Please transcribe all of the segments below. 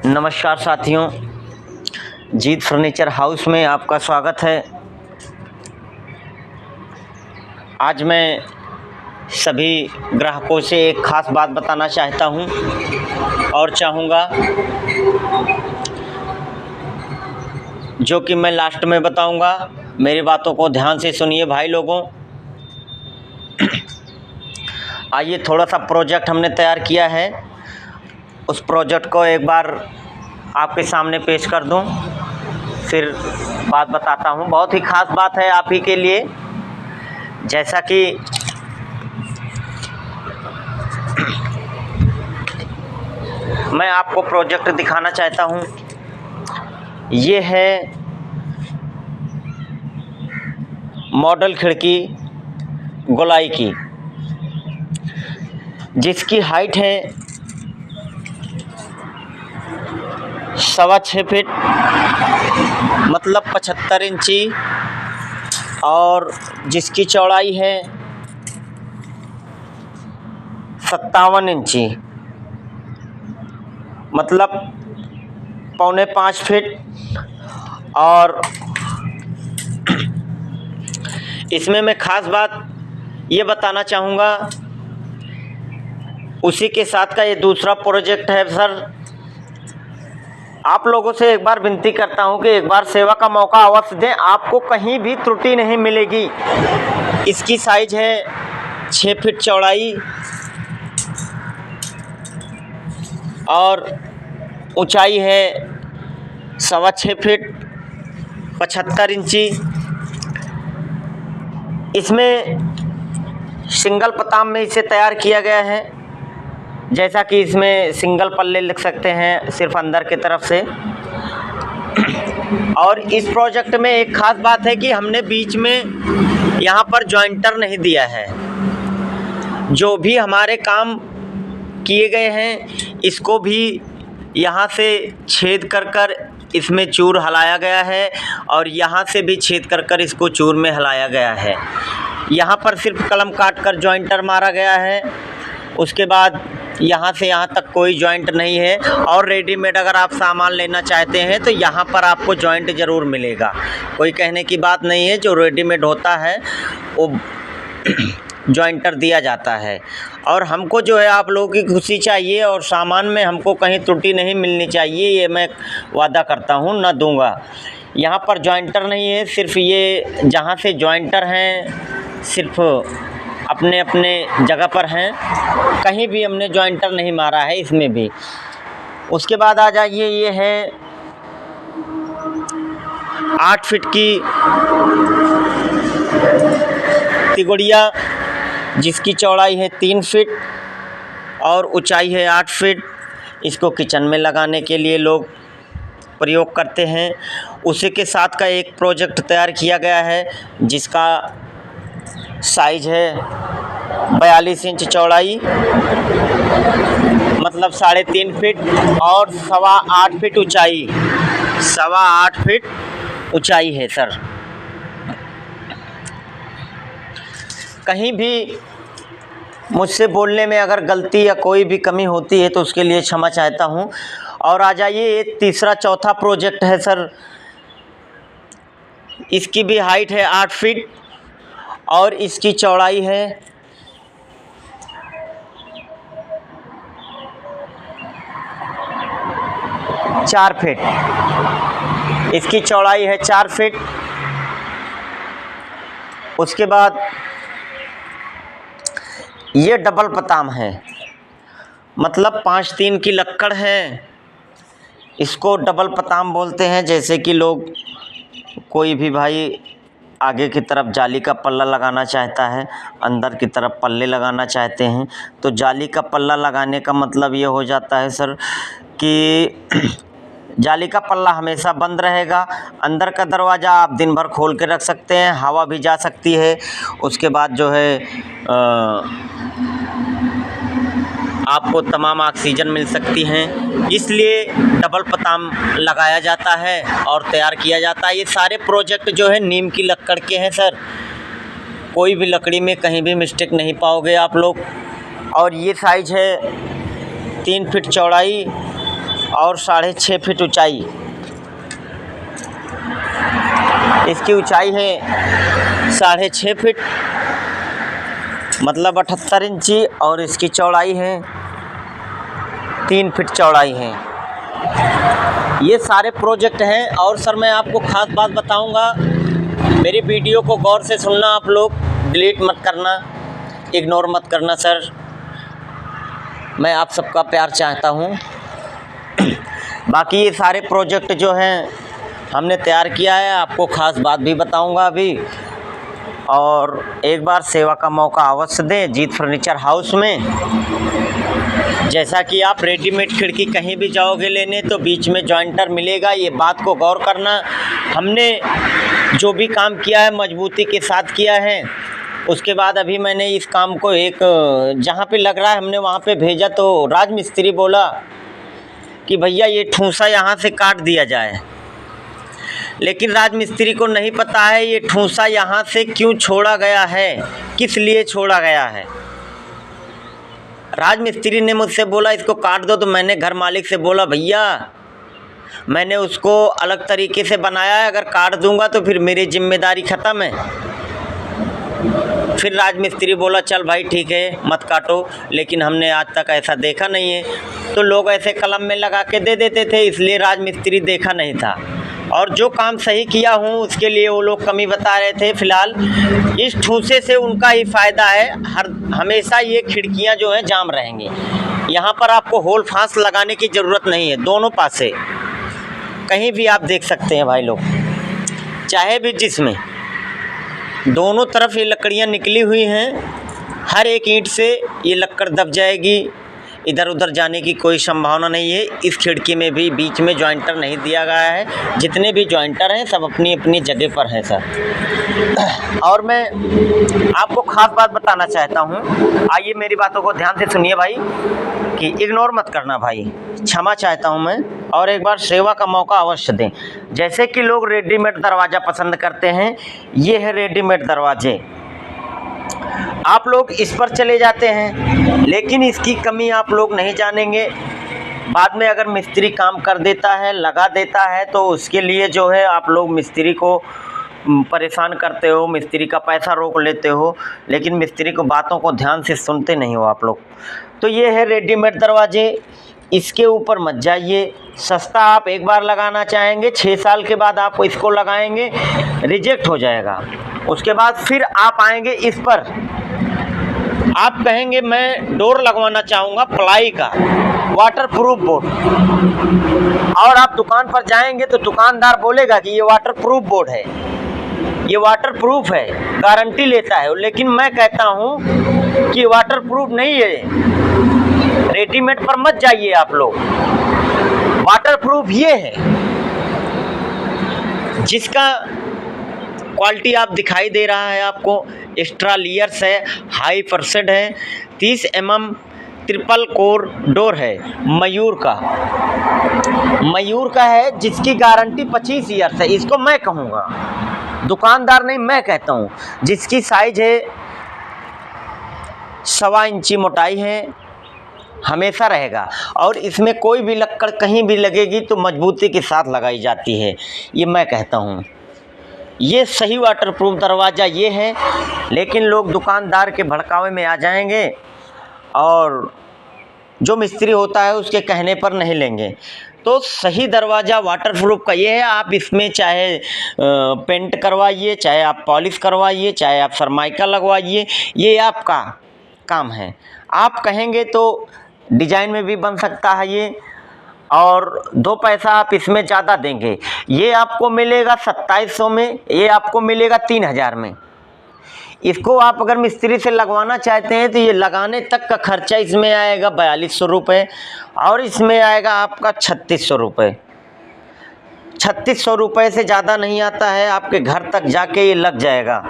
नमस्कार साथियों, जीत furniture house में आपका स्वागत है। आज मैं सभी ग्राहकों से एक ख़ास बात बताना चाहता हूं और चाहूँगा जो कि मैं लास्ट में बताऊंगा। मेरी बातों को ध्यान से सुनिए भाई लोगों। आइए थोड़ा सा प्रोजेक्ट हमने तैयार किया है, उस प्रोजेक्ट को एक बार आपके सामने पेश कर दूं, फिर बात बताता हूं। बहुत ही ख़ास बात है आप ही के लिए। जैसा कि मैं आपको प्रोजेक्ट दिखाना चाहता हूं, ये है मॉडल खिड़की गोलाई की, जिसकी हाइट है 6.25 फीट मतलब 75 इंची और जिसकी चौड़ाई है 57 इंची मतलब 4.25 फीट। और इसमें मैं ख़ास बात ये बताना चाहूँगा, उसी के साथ का ये दूसरा प्रोजेक्ट है सर। आप लोगों से एक बार विनती करता हूं कि एक बार सेवा का मौका अवश्य दें, आपको कहीं भी त्रुटि नहीं मिलेगी। इसकी साइज़ है 6 फीट चौड़ाई और ऊंचाई है 6.25 फीट 75 इंची। इसमें सिंगल पताम में इसे तैयार किया गया है, जैसा कि इसमें सिंगल पल्ले लिख सकते हैं सिर्फ अंदर की तरफ से। और इस प्रोजेक्ट में एक ख़ास बात है कि हमने बीच में यहाँ पर जॉइंटर नहीं दिया है। जो भी हमारे काम किए गए हैं इसको भी यहाँ से छेद कर इसमें चूर हलाया गया है और यहाँ से भी छेद कर इसको चूर में हलाया गया है। यहाँ पर सिर्फ कलम काट कर जॉइंटर मारा गया है। उसके बाद यहाँ से यहाँ तक कोई जॉइंट नहीं है। और रेडीमेड अगर आप सामान लेना चाहते हैं तो यहाँ पर आपको जॉइंट ज़रूर मिलेगा, कोई कहने की बात नहीं है। जो रेडीमेड होता है वो जॉइंटर दिया जाता है। और हमको जो है आप लोगों की खुशी चाहिए और सामान में हमको कहीं त्रुटि नहीं मिलनी चाहिए, ये मैं वादा करता हूँ, ना दूँगा। यहाँ पर जॉइंटर नहीं है, सिर्फ ये जहाँ से जॉइंटर हैं सिर्फ अपने अपने जगह पर हैं, कहीं भी हमने जॉइंटर नहीं मारा है इसमें भी। उसके बाद आ जाइए, ये है 8 फीट की तिगुड़िया, जिसकी चौड़ाई है 3 फीट और ऊंचाई है 8 फीट। इसको किचन में लगाने के लिए लोग प्रयोग करते हैं। उसी के साथ का एक प्रोजेक्ट तैयार किया गया है, जिसका साइज है 42 इंच चौड़ाई मतलब 3.5 फीट और 8.25 फीट ऊंचाई, 8.25 फीट ऊंचाई है सर। कहीं भी मुझसे बोलने में अगर गलती या कोई भी कमी होती है तो उसके लिए क्षमा चाहता हूँ। और आ जाइए, ये तीसरा चौथा प्रोजेक्ट है सर। इसकी भी हाइट है 8 फीट और इसकी चौड़ाई है 4 फीट। इसकी चौड़ाई है 4 फीट। उसके बाद ये डबल पताम है, मतलब 5-3 की लक्कड़ है, इसको डबल पताम बोलते हैं। जैसे कि लोग कोई भी भाई आगे की तरफ जाली का पल्ला लगाना चाहता है, अंदर की तरफ पल्ले लगाना चाहते हैं, तो जाली का पल्ला लगाने का मतलब ये हो जाता है सर कि जाली का पल्ला हमेशा बंद रहेगा। अंदर का दरवाज़ा आप दिन भर खोल के रख सकते हैं, हवा भी जा सकती है। उसके बाद जो है आपको तमाम ऑक्सीजन मिल सकती हैं, इसलिए डबल पताम लगाया जाता है और तैयार किया जाता है। ये सारे प्रोजेक्ट जो है नीम की लकड़ के हैं सर, कोई भी लकड़ी में कहीं भी मिस्टेक नहीं पाओगे आप लोग। और ये साइज है 3 फीट चौड़ाई और 6.5 फीट ऊंचाई। इसकी ऊंचाई है 6.5 फीट, मतलब 78 इंची, और इसकी चौड़ाई है 3 फीट चौड़ाई है। ये सारे प्रोजेक्ट हैं। और सर मैं आपको ख़ास बात बताऊंगा, मेरी वीडियो को गौर से सुनना आप लोग, डिलीट मत करना, इग्नोर मत करना सर, मैं आप सबका प्यार चाहता हूँ। बाकी ये सारे प्रोजेक्ट जो हैं हमने तैयार किया है, आपको ख़ास बात भी बताऊंगा अभी। और एक बार सेवा का मौका अवश्य दें जीत फर्नीचर हाउस में। जैसा कि आप रेडीमेड खिड़की कहीं भी जाओगे लेने तो बीच में जॉइंटर मिलेगा, ये बात को गौर करना। हमने जो भी काम किया है मजबूती के साथ किया है। उसके बाद अभी मैंने इस काम को एक जहाँ पे लग रहा है हमने वहाँ पे भेजा, तो राजमिस्त्री बोला कि भैया ये ठूंसा यहाँ से काट दिया जाए, लेकिन राजमिस्त्री को नहीं पता है ये ठूंसा यहाँ से क्यों छोड़ा गया है, किस लिए छोड़ा गया है। राजमिस्त्री ने मुझसे बोला इसको काट दो, तो मैंने घर मालिक से बोला भैया मैंने उसको अलग तरीके से बनाया है, अगर काट दूंगा तो फिर मेरी जिम्मेदारी ख़त्म है। फिर राजमिस्त्री बोला चल भाई ठीक है मत काटो, लेकिन हमने आज तक ऐसा देखा नहीं है। तो लोग ऐसे कलम में लगा के दे देते थे, इसलिए राजमिस्त्री देखा नहीं था। और जो काम सही किया हूँ उसके लिए वो लोग कमी बता रहे थे। फ़िलहाल इस ठूंसे से उनका ही फ़ायदा है, हमेशा ये खिड़कियाँ जो हैं जाम रहेंगी। यहाँ पर आपको होल फांस लगाने की ज़रूरत नहीं है, दोनों पास से कहीं भी आप देख सकते हैं भाई लोग, चाहे भी जिसमें दोनों तरफ ये लकड़ियाँ निकली हुई हैं। हर एक ईंट से ये लक्कड़ दब जाएगी, इधर उधर जाने की कोई संभावना नहीं है। इस खिड़की में भी बीच में जॉइंटर नहीं दिया गया है, जितने भी जॉइंटर हैं सब अपनी अपनी जगह पर हैं सर। और मैं आपको ख़ास बात बताना चाहता हूँ, आइए मेरी बातों को ध्यान से सुनिए भाई, कि इग्नोर मत करना भाई, क्षमा चाहता हूँ मैं। और एक बार सेवा का मौका अवश्य दें। जैसे कि लोग रेडीमेड दरवाज़ा पसंद करते हैं, ये है रेडीमेड दरवाजे, आप लोग इस पर चले जाते हैं, लेकिन इसकी कमी आप लोग नहीं जानेंगे। बाद में अगर मिस्त्री काम कर देता है, लगा देता है, तो उसके लिए जो है आप लोग मिस्त्री को परेशान करते हो, मिस्त्री का पैसा रोक लेते हो, लेकिन मिस्त्री को बातों को ध्यान से सुनते नहीं हो आप लोग। तो ये है रेडीमेड दरवाजे, इसके ऊपर मत जाइए। सस्ता आप एक बार लगाना चाहेंगे, 6 साल के बाद आप इसको लगाएंगे, रिजेक्ट हो जाएगा। उसके बाद फिर आप आएंगे इस पर, आप कहेंगे मैं डोर लगवाना चाहूँगा प्लाई का, वाटरप्रूफ बोर्ड, और आप दुकान पर जाएंगे तो दुकानदार बोलेगा कि ये वाटरप्रूफ बोर्ड है, ये वाटरप्रूफ है, गारंटी लेता है। लेकिन मैं कहता हूँ कि वाटरप्रूफ नहीं है, रेडीमेड पर मत जाइए आप लोग। वाटरप्रूफ ये है जिसका क्वालिटी आप दिखाई दे रहा है आपको, एक्स्ट्रा लेयर्स है, हाई परसेंट है, 30 mm ट्रिपल कोर डोर है, मयूर का है, जिसकी गारंटी 25 ईयर्स है। इसको मैं कहूँगा, दुकानदार नहीं, मैं कहता हूँ। जिसकी साइज है 1.25 इंची मोटाई है, हमेशा रहेगा। और इसमें कोई भी लक्कड़ कहीं भी लगेगी तो मजबूती के साथ लगाई जाती है, ये मैं कहता हूँ। ये सही वाटरप्रूफ दरवाज़ा ये है, लेकिन लोग दुकानदार के भड़कावे में आ जाएंगे और जो मिस्त्री होता है उसके कहने पर नहीं लेंगे। तो सही दरवाज़ा वाटरप्रूफ का ये है, आप इसमें चाहे पेंट करवाइए, चाहे आप पॉलिश करवाइए, चाहे आप सरमाइका लगवाइए, ये आपका काम है। आप कहेंगे तो डिजाइन में भी बन सकता है ये, और 2 पैसा आप इसमें ज़्यादा देंगे। ये आपको मिलेगा 2700 में, ये आपको मिलेगा 3000 में। इसको आप अगर मिस्त्री से लगवाना चाहते हैं तो ये लगाने तक का खर्चा इसमें आएगा 4200 रुपये, और इसमें आएगा आपका 3600 रुपये। 3600 रुपये से ज़्यादा नहीं आता है, आपके घर तक जाके ये लग जाएगा।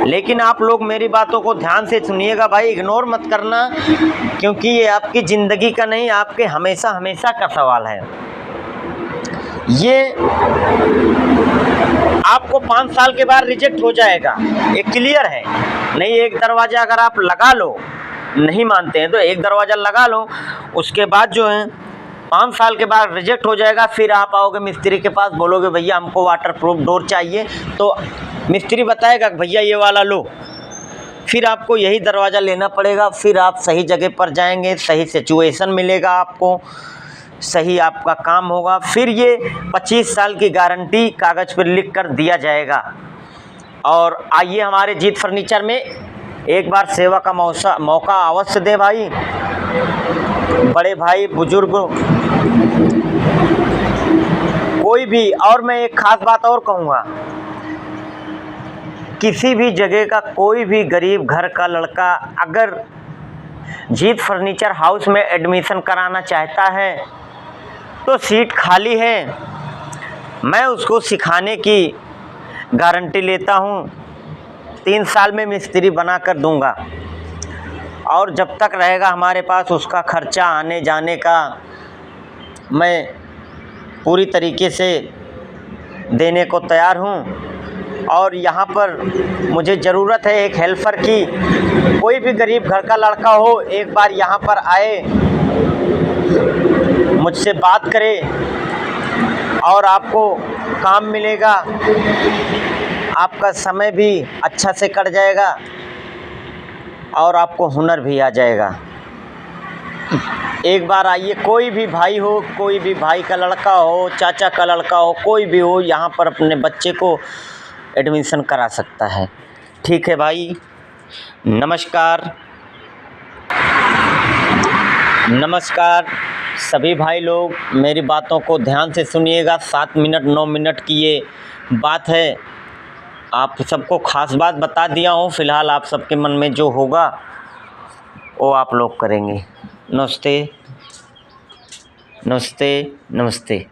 लेकिन आप लोग मेरी बातों को ध्यान से सुनिएगा भाई, इग्नोर मत करना, क्योंकि ये आपकी ज़िंदगी का नहीं, आपके हमेशा हमेशा का सवाल है। ये आपको 5 साल के बाद रिजेक्ट हो जाएगा, ये क्लियर है। नहीं, एक दरवाज़ा अगर आप लगा लो, नहीं मानते हैं तो एक दरवाज़ा लगा लो, उसके बाद जो है 5 साल के बाद रिजेक्ट हो जाएगा। फिर आप आओगे मिस्त्री के पास, बोलोगे भैया हमको वाटरप्रूफ डोर चाहिए, तो मिस्त्री बताएगा कि भैया ये वाला लो। फिर आपको यही दरवाज़ा लेना पड़ेगा। फिर आप सही जगह पर जाएंगे, सही सिचुएशन मिलेगा आपको, सही आपका काम होगा। फिर ये 25 साल की गारंटी कागज़ पर लिख कर दिया जाएगा। और आइए हमारे जीत फर्नीचर में एक बार सेवा का मौका अवश्य दें भाई, बड़े भाई बुजुर्ग कोई भी। और मैं एक ख़ास बात और कहूँगा, किसी भी जगह का कोई भी गरीब घर का लड़का अगर जीत फर्नीचर हाउस में एडमिशन कराना चाहता है तो सीट खाली है, मैं उसको सिखाने की गारंटी लेता हूँ। 3 साल में मिस्त्री बना कर दूँगा, और जब तक रहेगा हमारे पास उसका खर्चा आने जाने का मैं पूरी तरीके से देने को तैयार हूँ। और यहाँ पर मुझे ज़रूरत है एक हेल्पर की। कोई भी गरीब घर का लड़का हो, एक बार यहाँ पर आए, मुझसे बात करे और आपको काम मिलेगा, आपका समय भी अच्छा से कट जाएगा और आपको हुनर भी आ जाएगा। एक बार आइए, कोई भी भाई हो, कोई भी भाई का लड़का हो, चाचा का लड़का हो, कोई भी हो, यहाँ पर अपने बच्चे को एडमिशन करा सकता है। ठीक है भाई, नमस्कार। नमस्कार सभी भाई लोग, मेरी बातों को ध्यान से सुनिएगा। 7 मिनट 9 मिनट की ये बात है, आप सबको ख़ास बात बता दिया हूँ। फ़िलहाल आप सबके मन में जो होगा वो आप लोग करेंगे। नमस्ते नमस्ते नमस्ते।